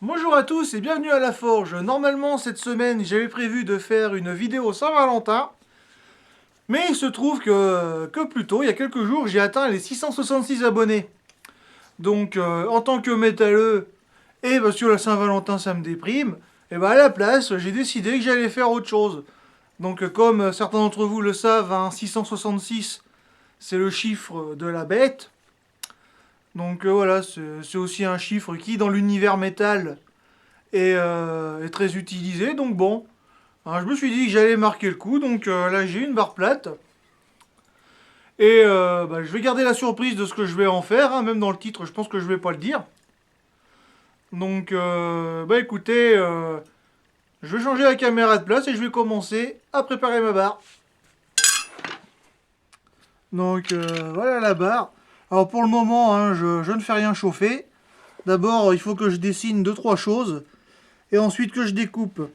Bonjour à tous et bienvenue à la Forge. Normalement cette semaine j'avais prévu de faire une vidéo Saint-Valentin, mais il se trouve que plus tôt, il y a quelques jours, j'ai atteint les 666 abonnés. Donc en tant que métalleux, et parce que la Saint-Valentin ça me déprime, et ben à la place j'ai décidé que j'allais faire autre chose. Donc comme certains d'entre vous le savent, hein, 666 c'est le chiffre de la bête. Donc voilà, c'est aussi un chiffre qui dans l'univers métal est très utilisé. Donc bon, hein, je me suis dit que j'allais marquer le coup. Donc là j'ai une barre plate. Et bah, je vais garder la surprise de ce que je vais en faire. Hein, même dans le titre, je pense que je vais pas le dire. Donc bah écoutez, je vais changer la caméra de place et je vais commencer à préparer ma barre. Donc voilà la barre. Alors pour le moment, hein, je ne fais rien chauffer. D'abord, il faut que je dessine 2-3 choses. Et ensuite que je découpe.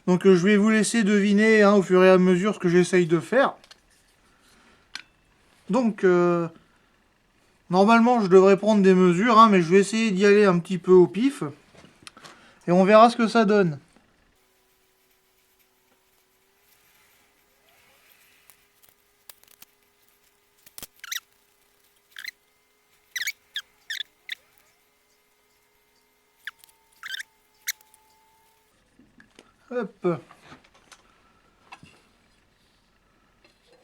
Donc je vais vous laisser deviner hein, au fur et à mesure ce que j'essaye de faire. Donc normalement je devrais prendre des mesures, hein, mais je vais essayer d'y aller un petit peu au pif. Et on verra ce que ça donne. Hop.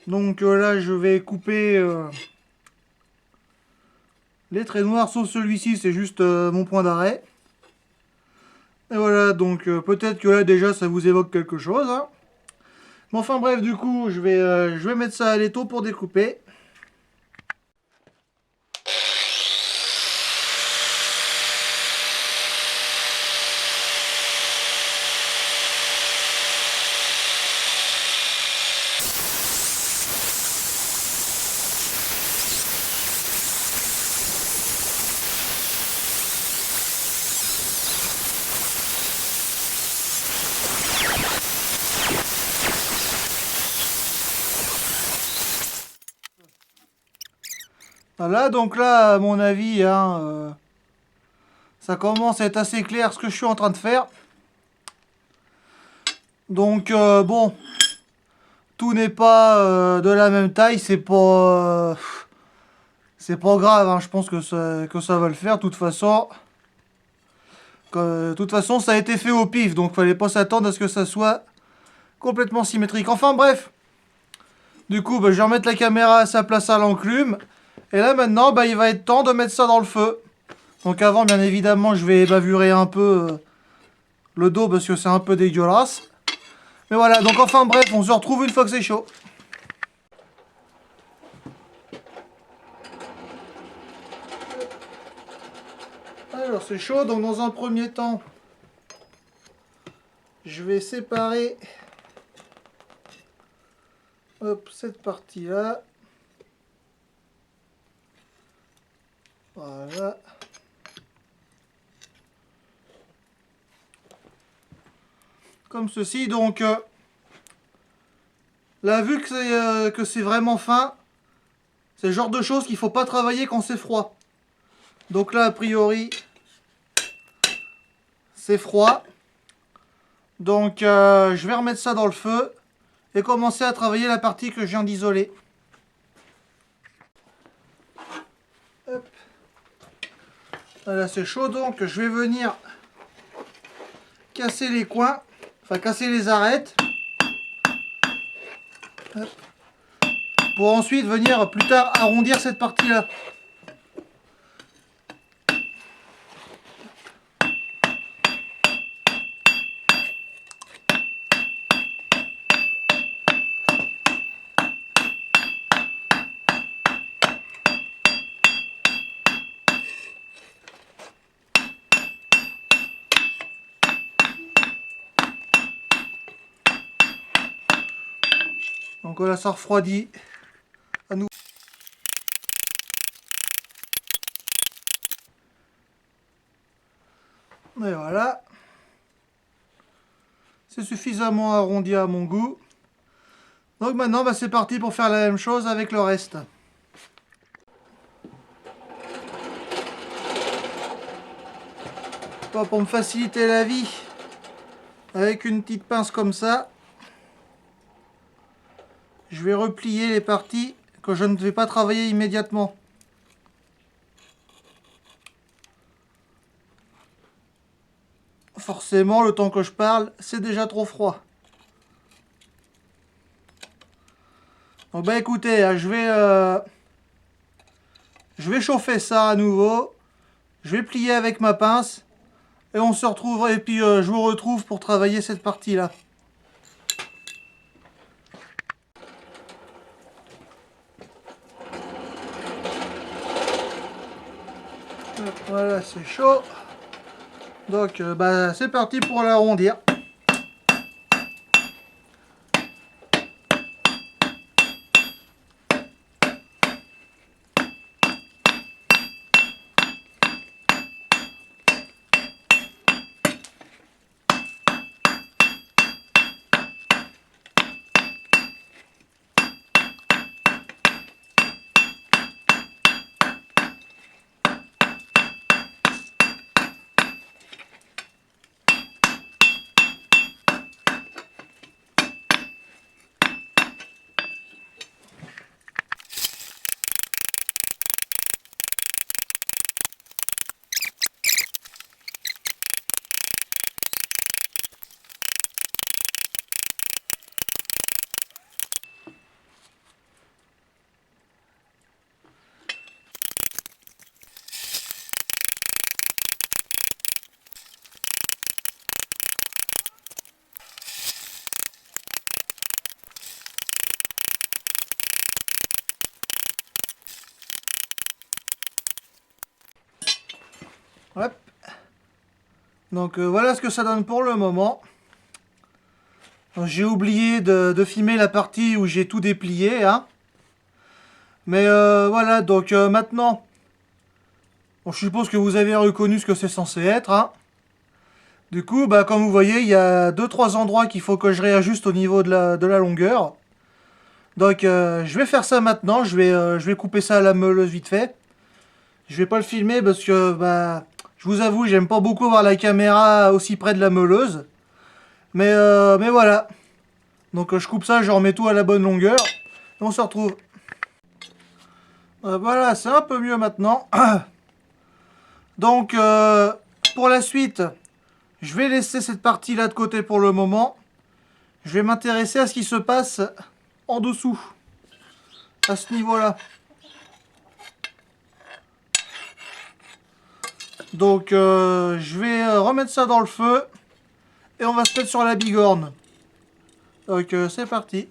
Donc là je vais couper les traits noirs, sauf celui-ci, c'est juste mon point d'arrêt. Et voilà, donc peut-être que là déjà ça vous évoque quelque chose. Hein. Mais enfin bref, du coup je vais mettre ça à l'étau pour découper. Voilà, donc là, à mon avis, hein, ça commence à être assez clair ce que je suis en train de faire. Donc bon, tout n'est pas de la même taille, c'est pas grave, hein, je pense que ça va le faire. De toute façon, ça a été fait au pif, donc fallait pas s'attendre à ce que ça soit complètement symétrique. Enfin bref, du coup, bah, je vais remettre la caméra à sa place à l'enclume. Et là maintenant, bah, il va être temps de mettre ça dans le feu. Donc avant, bien évidemment, je vais bavurer un peu le dos parce que c'est un peu dégueulasse. Mais voilà, donc enfin bref, on se retrouve une fois que c'est chaud. Alors c'est chaud, donc dans un premier temps, je vais séparer hop, cette partie-là. Voilà. Comme ceci, donc là vu que c'est vraiment fin, c'est le genre de choses qu'il ne faut pas travailler quand c'est froid. Donc là a priori, c'est froid. Donc je vais remettre ça dans le feu et commencer à travailler la partie que je viens d'isoler. Voilà, c'est chaud, donc je vais venir casser les coins, enfin casser les arêtes. Hop. Pour ensuite venir plus tard arrondir cette partie-là. Donc voilà, ça refroidit à nouveau. Et voilà. C'est suffisamment arrondi à mon goût. Donc maintenant, bah, c'est parti pour faire la même chose avec le reste. Pour me faciliter la vie, avec une petite pince comme ça, je vais replier les parties que je ne vais pas travailler immédiatement. Forcément, le temps que je parle, c'est déjà trop froid. Donc bah écoutez, je vais chauffer ça à nouveau. Je vais plier avec ma pince. Et on se retrouve, et puis je vous retrouve pour travailler cette partie-là. Voilà, c'est chaud. Donc bah, c'est parti pour l'arrondir. Hop. Donc voilà ce que ça donne pour le moment. J'ai oublié de filmer la partie où j'ai tout déplié, hein. Mais voilà, donc maintenant, bon, je suppose que vous avez reconnu ce que c'est censé être, hein. Du coup, bah, comme vous voyez, il y a 2-3 endroits qu'il faut que je réajuste au niveau de la longueur. Donc je vais faire ça maintenant, je vais couper ça à la meuleuse vite fait. Je vais pas le filmer parce que, bah, je vous avoue, j'aime pas beaucoup avoir la caméra aussi près de la meuleuse. Mais voilà. Donc je coupe ça, je remets tout à la bonne longueur. Et on se retrouve. Voilà, c'est un peu mieux maintenant. Donc pour la suite, je vais laisser cette partie-là de côté pour le moment. Je vais m'intéresser à ce qui se passe en dessous, à ce niveau-là. Donc je vais remettre ça dans le feu et on va se mettre sur la bigorne. Donc c'est parti.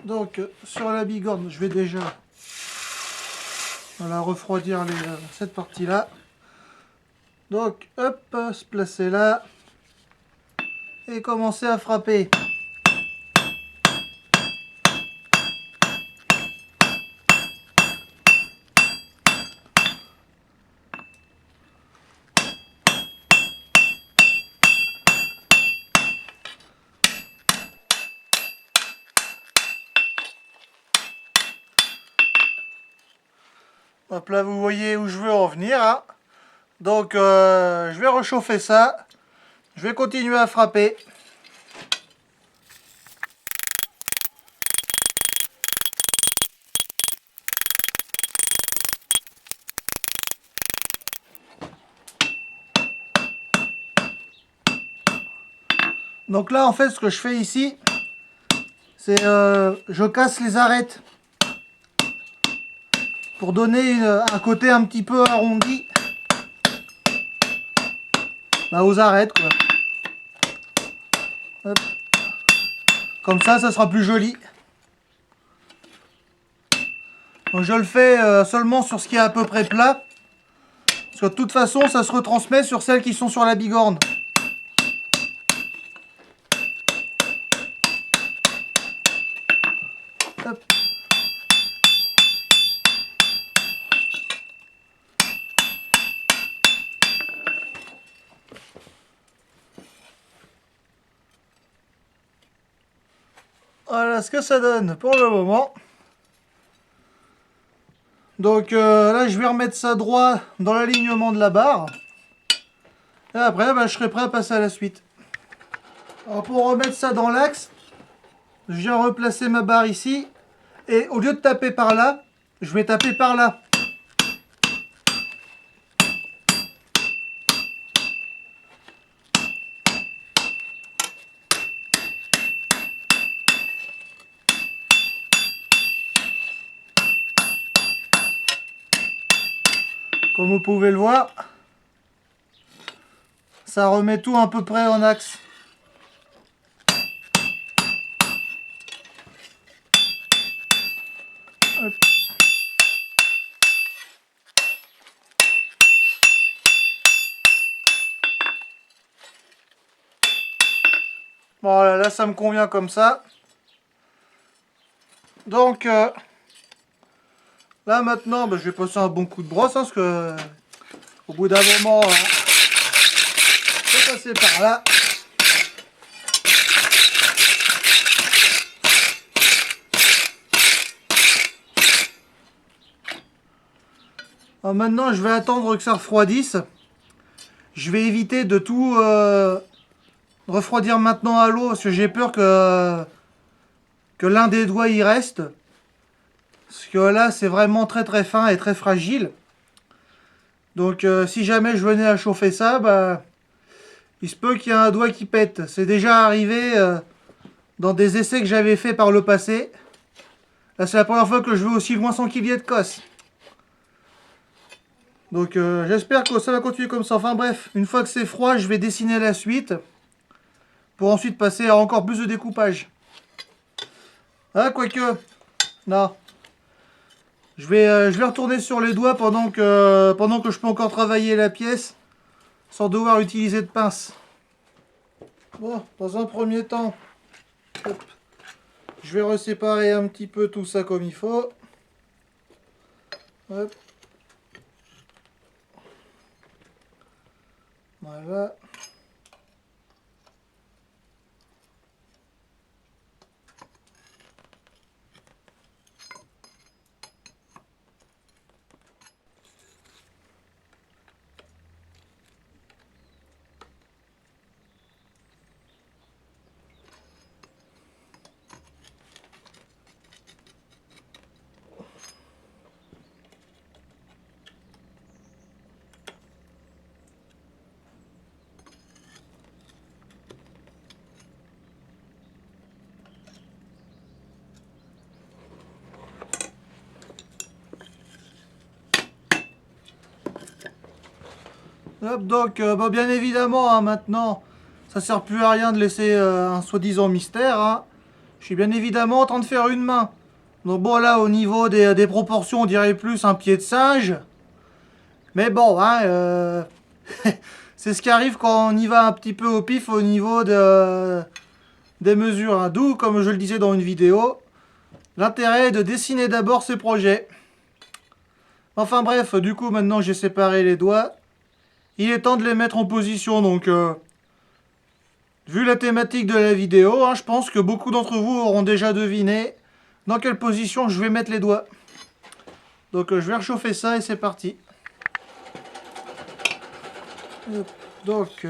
Donc sur la bigorne, je vais déjà voilà, refroidir cette partie-là. Donc hop, se placer là et commencer à frapper. Hop là, vous voyez où je veux en venir, hein. Donc je vais réchauffer ça. Je vais continuer à frapper. Donc là, en fait, ce que je fais ici, c'est je casse les arêtes pour donner un côté un petit peu arrondi bah, aux arêtes, quoi. Hop. Comme ça sera plus joli. Donc je le fais seulement sur ce qui est à peu près plat. Parce que de toute façon, ça se retransmet sur celles qui sont sur la bigorne. Hop. Voilà ce que ça donne pour le moment. Donc là, je vais remettre ça droit dans l'alignement de la barre. Et après, bah, je serai prêt à passer à la suite. Alors pour remettre ça dans l'axe, je viens replacer ma barre ici. Et au lieu de taper par là, je vais taper par là. Comme vous pouvez le voir, ça remet tout à peu près en axe. Hop. Voilà, là ça me convient comme ça. Donc là maintenant, bah, je vais passer un bon coup de brosse, hein, parce que au bout d'un moment, je vais passer par là. Alors maintenant, je vais attendre que ça refroidisse. Je vais éviter de tout refroidir maintenant à l'eau, parce que j'ai peur que l'un des doigts y reste. Parce que là, c'est vraiment très très fin et très fragile. Donc si jamais je venais à chauffer ça, bah, il se peut qu'il y ait un doigt qui pète. C'est déjà arrivé dans des essais que j'avais fait par le passé. Là, c'est la première fois que je vais aussi loin sans qu'il y ait de cosse. Donc j'espère que ça va continuer comme ça. Enfin bref, une fois que c'est froid, je vais dessiner la suite. Pour ensuite passer à encore plus de découpage. Ah, quoique. Non. Je vais retourner sur les doigts pendant que je peux encore travailler la pièce. Sans devoir utiliser de pince. Bon, dans un premier temps, hop, je vais reséparer un petit peu tout ça comme il faut. Hop. Voilà. Hop, donc, bon, bien évidemment, hein, maintenant, ça sert plus à rien de laisser un soi-disant mystère. Hein. Je suis bien évidemment en train de faire une main. Donc bon, là, au niveau des proportions, on dirait plus un pied de singe. Mais bon, hein, c'est ce qui arrive quand on y va un petit peu au pif au niveau des mesures. Hein. D'où, comme je le disais dans une vidéo, l'intérêt est de dessiner d'abord ses projets. Enfin bref, du coup, maintenant j'ai séparé les doigts. Il est temps de les mettre en position, donc vu la thématique de la vidéo, hein, je pense que beaucoup d'entre vous auront déjà deviné dans quelle position je vais mettre les doigts. Donc je vais réchauffer ça et c'est parti. Donc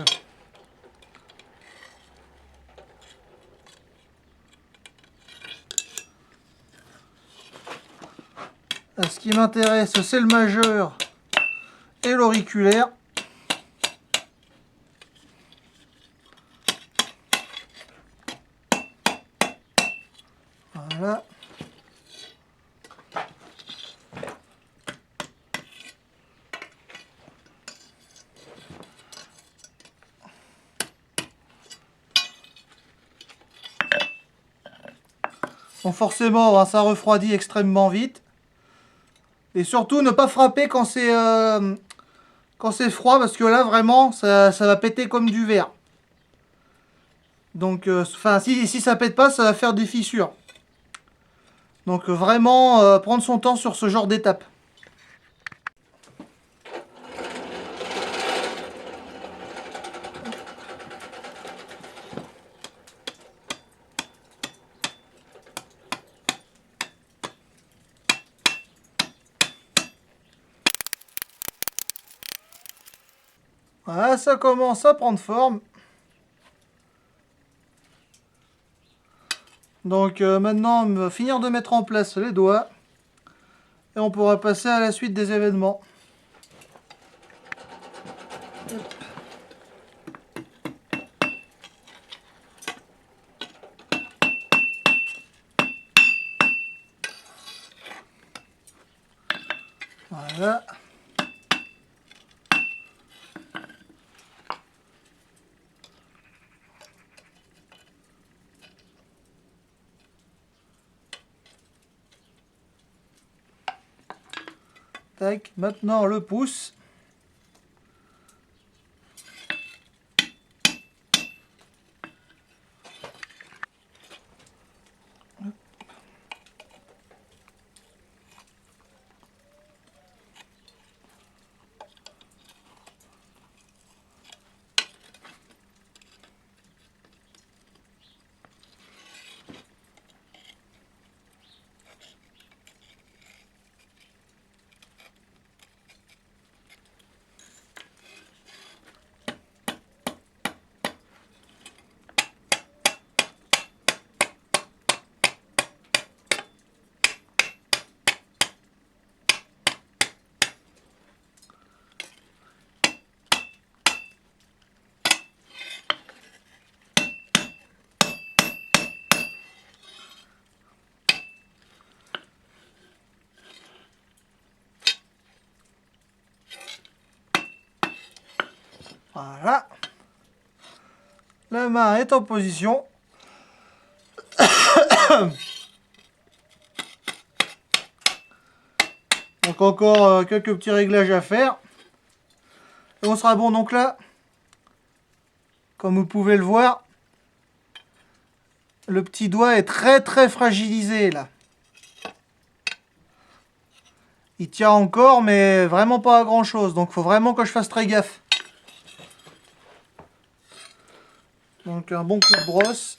ce qui m'intéresse, c'est le majeur et l'auriculaire. Voilà. Bon, forcément, hein, ça refroidit extrêmement vite. Et surtout, ne pas frapper quand c'est froid, parce que là, vraiment, ça va péter comme du verre. Donc, enfin, si ça pète pas, ça va faire des fissures. Donc, vraiment, prendre son temps sur ce genre d'étape. Voilà, ça commence à prendre forme. Donc maintenant, on va finir de mettre en place les doigts. Et on pourra passer à la suite des événements. Voilà. Tac, maintenant le pouce. Voilà. La main est en position. Donc encore quelques petits réglages à faire. Et on sera bon. Donc là, comme vous pouvez le voir, le petit doigt est très fragilisé là. Il tient encore, mais vraiment pas à grand chose. Donc il faut vraiment que je fasse très gaffe. Donc un bon coup de brosse.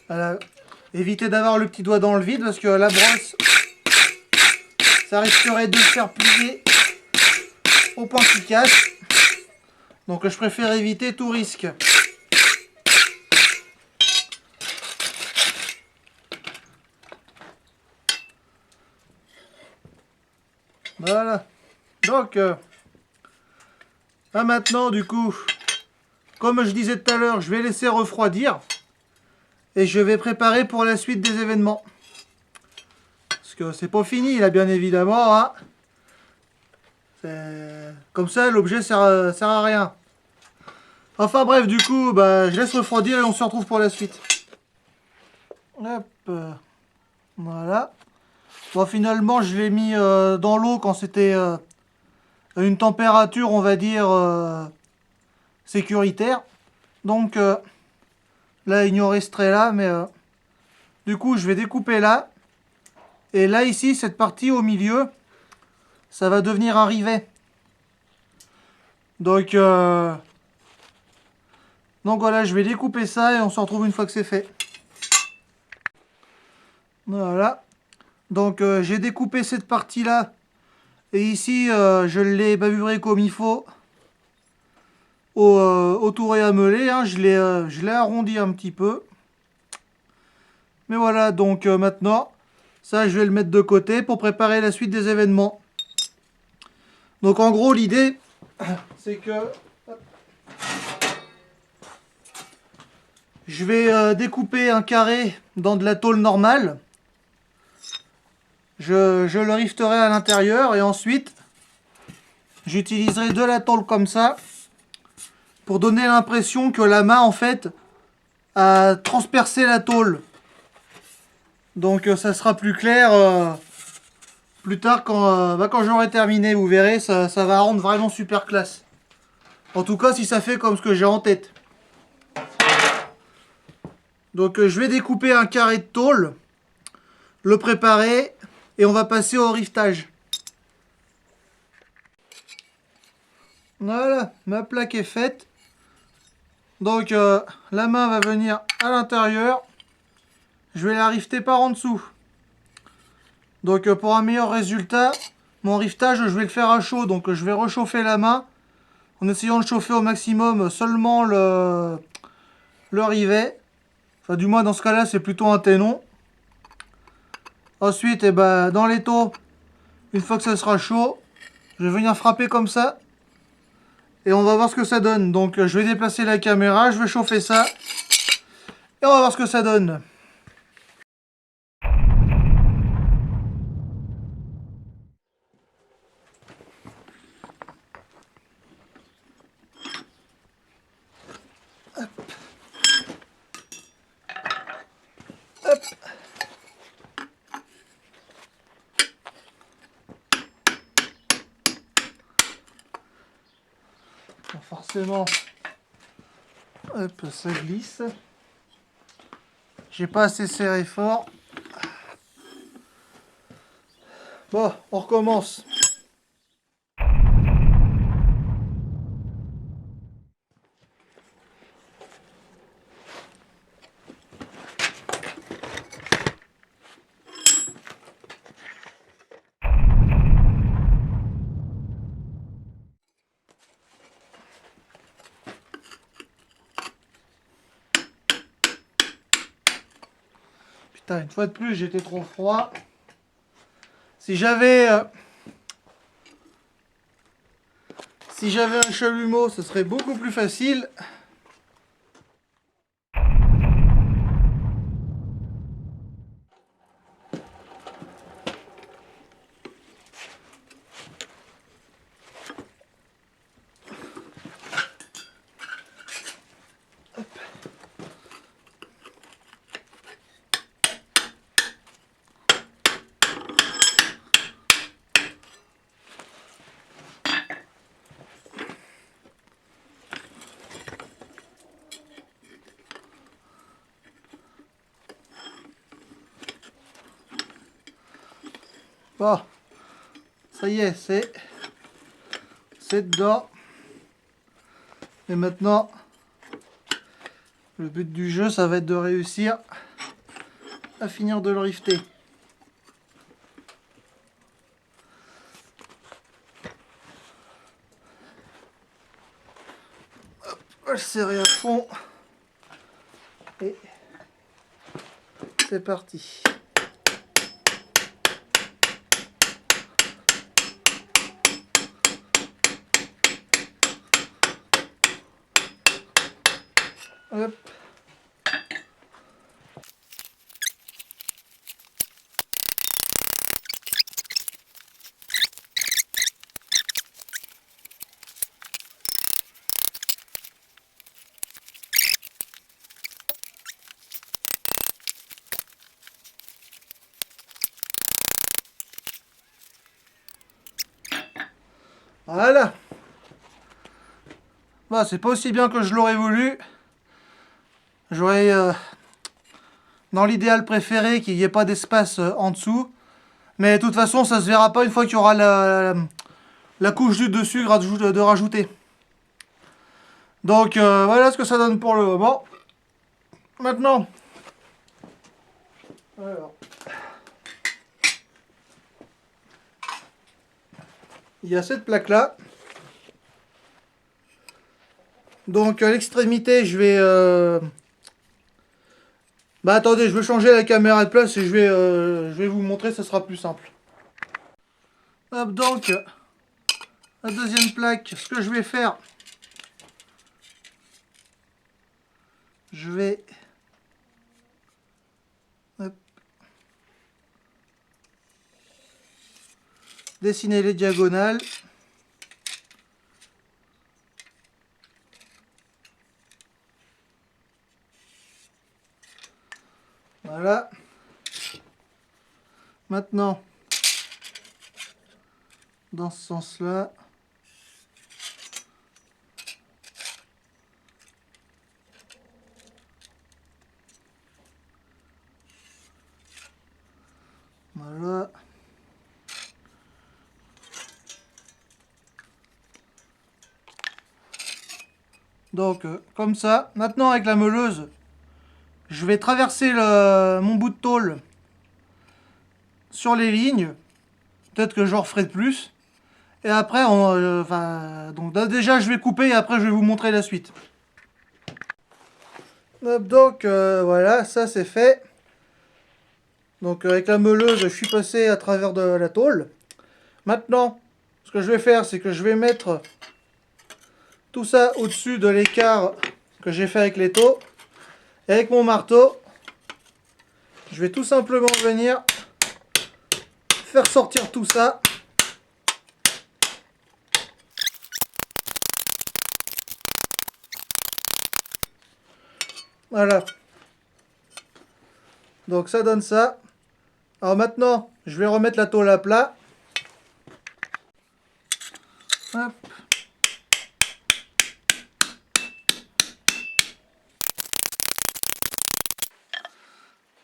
Voilà. Évitez d'avoir le petit doigt dans le vide parce que la brosse, ça risquerait de le faire plier au point qu'il casse. Donc je préfère éviter tout risque. Voilà. Donc là maintenant du coup, comme je disais tout à l'heure, je vais laisser refroidir. Et je vais préparer pour la suite des événements. Parce que c'est pas fini là bien évidemment. Hein. Comme ça l'objet sert à rien. Enfin bref du coup bah, je laisse refroidir et on se retrouve pour la suite. Hop. Voilà. Bon finalement je l'ai mis dans l'eau quand c'était à une température on va dire sécuritaire. Donc là il n'y en resterait là mais du coup je vais découper là. Et là, ici, cette partie au milieu, ça va devenir un rivet. Donc voilà, je vais découper ça et on se retrouve une fois que c'est fait. Voilà. Donc j'ai découpé cette partie-là. Et ici, je l'ai bavuré comme il faut. Au tour et à meuler. Hein. Je l'ai arrondi un petit peu. Mais voilà, donc maintenant, ça, je vais le mettre de côté pour préparer la suite des événements. Donc en gros, l'idée, c'est que je vais découper un carré dans de la tôle normale. Je le rifterai à l'intérieur et ensuite, j'utiliserai de la tôle comme ça pour donner l'impression que la main, en fait, a transpercé la tôle. Donc ça sera plus clair plus tard quand j'aurai terminé. Vous verrez, ça va rendre vraiment super classe. En tout cas, si ça fait comme ce que j'ai en tête. Donc je vais découper un carré de tôle, le préparer et on va passer au rivetage. Voilà, ma plaque est faite. Donc la main va venir à l'intérieur. Je vais la rifter par en dessous. Donc pour un meilleur résultat, mon riftage je vais le faire à chaud. Donc je vais réchauffer la main en essayant de chauffer au maximum seulement le rivet. Enfin du moins dans ce cas là c'est plutôt un ténon. Ensuite eh ben, dans l'étau, une fois que ça sera chaud, je vais venir frapper comme ça. Et on va voir ce que ça donne. Donc je vais déplacer la caméra, je vais chauffer ça. Et on va voir ce que ça donne. Hop. Bon, forcément, hop, ça glisse. J'ai pas assez serré fort. Bon, on recommence. Putain, une fois de plus, j'étais trop froid. Si j'avais un chalumeau, ce serait beaucoup plus facile. Bon, ça y est, c'est dedans. Et maintenant, le but du jeu, ça va être de réussir à finir de le rifter. Hop, on va le serrer à fond. Et c'est parti. Hop. Voilà. Bah, c'est pas aussi bien que je l'aurais voulu. J'aurais, dans l'idéal préféré, qu'il n'y ait pas d'espace en dessous. Mais de toute façon, ça se verra pas une fois qu'il y aura la couche du dessus de rajouter. Donc voilà ce que ça donne pour le moment. Maintenant, alors, il y a cette plaque là. Donc à l'extrémité, je vais... Bah attendez, je vais changer la caméra de place et je vais vous montrer, ça sera plus simple. Hop, donc, la deuxième plaque, ce que je vais faire, je vais... Hop, dessiner les diagonales. Voilà. Maintenant, dans ce sens-là. Voilà. Donc comme ça, maintenant avec la meuleuse, je vais traverser mon bout de tôle sur les lignes. Peut-être que j'en referai de plus. Et après, donc déjà je vais couper et après je vais vous montrer la suite. Hop, donc voilà, ça c'est fait. Donc avec la meuleuse, je suis passé à travers de la tôle. Maintenant, ce que je vais faire, c'est que je vais mettre tout ça au-dessus de l'écart que j'ai fait avec l'étau. Et avec mon marteau, je vais tout simplement venir faire sortir tout ça. Voilà. Donc ça donne ça. Alors maintenant, je vais remettre la tôle à plat. Hop.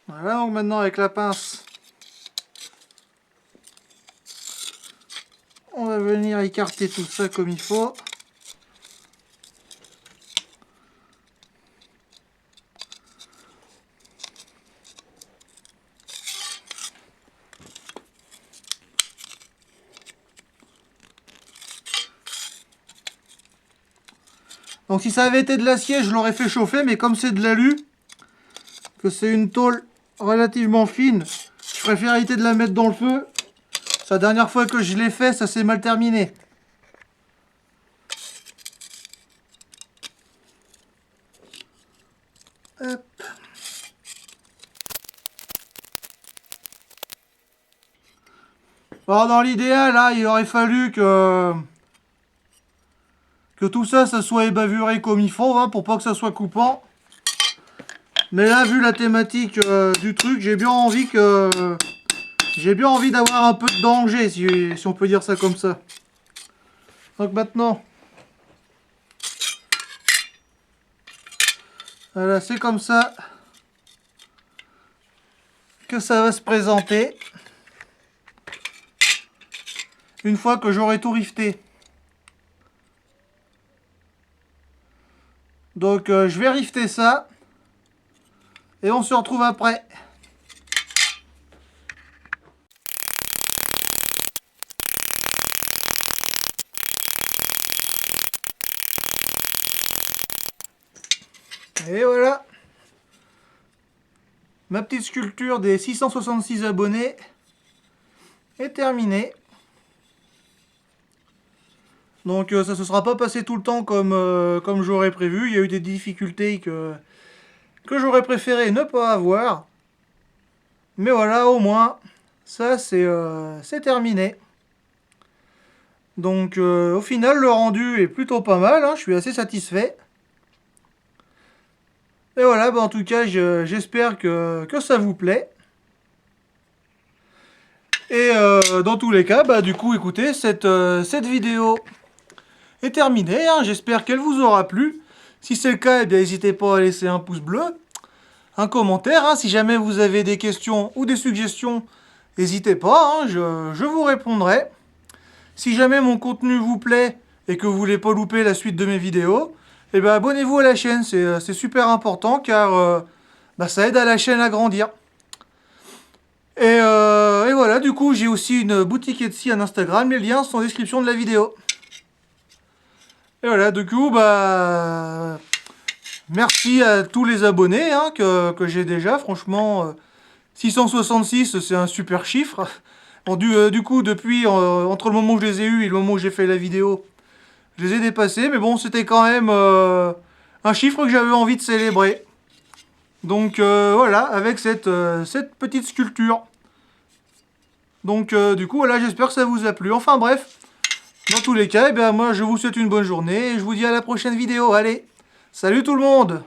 Voilà, donc maintenant avec la pince, on va venir écarter tout ça comme il faut. Donc si ça avait été de l'acier, je l'aurais fait chauffer, mais comme c'est de l'alu, que c'est une tôle relativement fine, je préfère éviter de la mettre dans le feu. C'est la dernière fois que je l'ai fait, ça s'est mal terminé. Hop. Alors dans l'idéal, là, il aurait fallu que tout ça, ça soit ébavuré comme il faut, hein, pour pas que ça soit coupant. Mais là, vu la thématique du truc, j'ai bien envie d'avoir un peu de danger, si on peut dire ça comme ça. Donc maintenant, voilà, c'est comme ça que ça va se présenter une fois que j'aurai tout rifté. Donc je vais rifter ça et on se retrouve après. Et voilà, ma petite sculpture des 666 abonnés est terminée. Donc ça se sera pas passé tout le temps comme j'aurais prévu. Il y a eu des difficultés que j'aurais préféré ne pas avoir. Mais voilà, au moins, ça c'est terminé. Donc au final, le rendu est plutôt pas mal, hein, je suis assez satisfait. Et voilà, bah, en tout cas, j'espère que ça vous plaît. Et dans tous les cas, bah, du coup, écoutez, cette vidéo est terminée, hein. J'espère qu'elle vous aura plu. Si c'est le cas, eh bien, n'hésitez pas à laisser un pouce bleu, un commentaire, hein. Si jamais vous avez des questions ou des suggestions, n'hésitez pas, hein, je vous répondrai. Si jamais mon contenu vous plaît et que vous voulez pas louper la suite de mes vidéos, eh ben, abonnez-vous à la chaîne, c'est super important car bah, ça aide à la chaîne à grandir. Et voilà, du coup, j'ai aussi une boutique Etsy, un Instagram, les liens sont en description de la vidéo. Et voilà, du coup, bah, merci à tous les abonnés, hein, que j'ai déjà. Franchement, 666, c'est un super chiffre. Bon, du coup, depuis, entre le moment où je les ai eus et le moment où j'ai fait la vidéo, je les ai dépassés. Mais bon, c'était quand même un chiffre que j'avais envie de célébrer. Donc voilà, avec cette petite sculpture. Donc du coup, voilà, j'espère que ça vous a plu. Enfin bref, dans tous les cas, eh bien, moi je vous souhaite une bonne journée et je vous dis à la prochaine vidéo. Allez, salut tout le monde!